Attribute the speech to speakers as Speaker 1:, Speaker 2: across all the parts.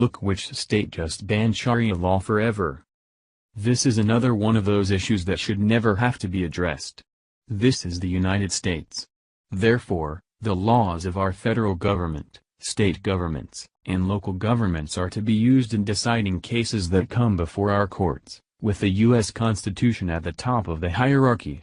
Speaker 1: Look which state just banned Sharia law forever. This is another one of those issues that should never have to be addressed. This is the United States. Therefore, the laws of our federal government, state governments, and local governments are to be used in deciding cases that come before our courts, with the U.S. Constitution at the top of the hierarchy.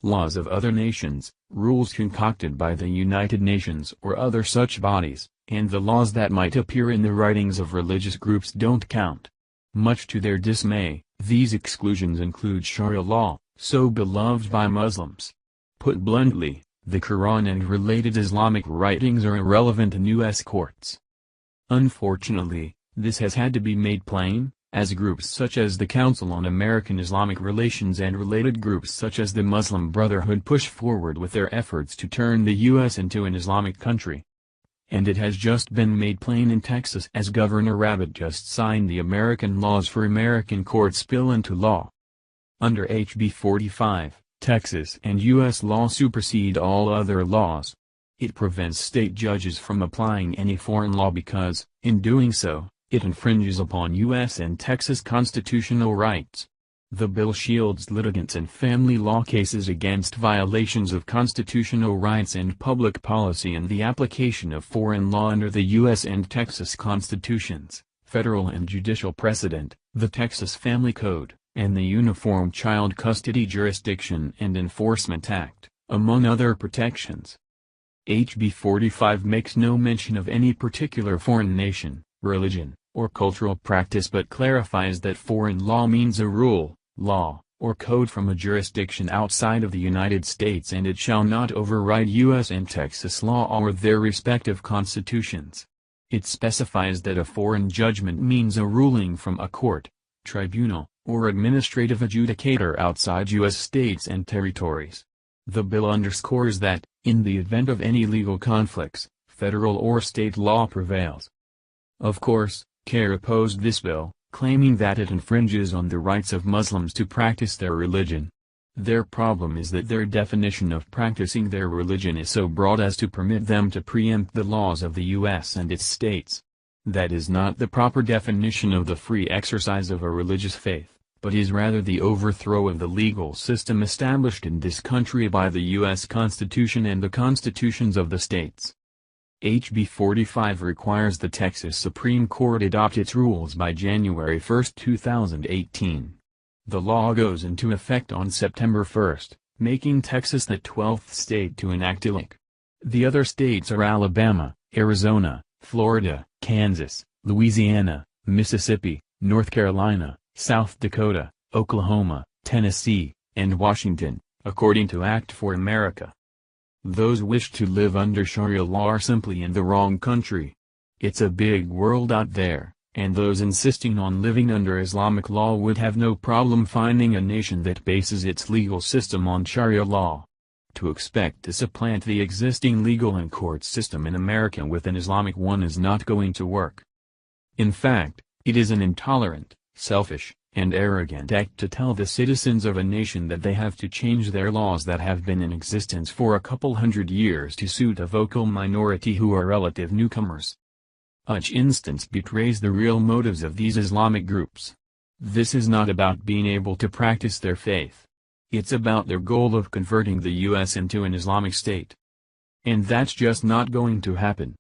Speaker 1: Laws of other nations, rules concocted by the United Nations or other such bodies, and the laws that might appear in the writings of religious groups don't count. Much to their dismay, these exclusions include Sharia law, so beloved by Muslims. Put bluntly, the Quran and related Islamic writings are irrelevant in U.S. courts. Unfortunately, this has had to be made plain, as groups such as the Council on American Islamic Relations and related groups such as the Muslim Brotherhood push forward with their efforts to turn the U.S. into an Islamic country. And it has just been made plain in Texas as Governor Abbott just signed the American Laws for American Courts bill into law. Under HB 45, Texas and U.S. law supersede all other laws. It prevents state judges from applying any foreign law because, in doing so, it infringes upon U.S. and Texas constitutional rights. The bill shields litigants in family law cases against violations of constitutional rights and public policy and the application of foreign law under the U.S. and Texas constitutions, federal and judicial precedent, the Texas Family Code, and the Uniform Child Custody Jurisdiction and Enforcement Act, among other protections. HB 45 makes no mention of any particular foreign nation, religion, or cultural practice but clarifies that foreign law means a rule, law, or code from a jurisdiction outside of the United States and it shall not override U.S. and Texas law or their respective constitutions. It specifies that a foreign judgment means a ruling from a court, tribunal, or administrative adjudicator outside U.S. states and territories. The bill underscores that, in the event of any legal conflicts, federal or state law prevails. Of course, CAIR opposed this bill, claiming that it infringes on the rights of Muslims to practice their religion. Their problem is that their definition of practicing their religion is so broad as to permit them to preempt the laws of the U.S. and its states. That is not the proper definition of the free exercise of a religious faith, but is rather the overthrow of the legal system established in this country by the U.S. Constitution and the constitutions of the states. HB 45 requires the Texas Supreme Court adopt its rules by January 1, 2018. The law goes into effect on September 1, making Texas the 12th state to enact it. The other states are Alabama, Arizona, Florida, Kansas, Louisiana, Mississippi, North Carolina, South Dakota, Oklahoma, Tennessee, and Washington, according to Act for America. Those wish to live under Sharia law are simply in the wrong country. It's a big world out there, and those insisting on living under Islamic law would have no problem finding a nation that bases its legal system on Sharia law. To expect to supplant the existing legal and court system in America with an Islamic one is not going to work. In fact, it is an intolerant, selfish, and arrogant act to tell the citizens of a nation that they have to change their laws that have been in existence for a couple hundred years to suit a vocal minority who are relative newcomers. Such instance betrays the real motives of these Islamic groups. This is not about being able to practice their faith. It's about their goal of converting the U.S. into an Islamic state. And that's just not going to happen.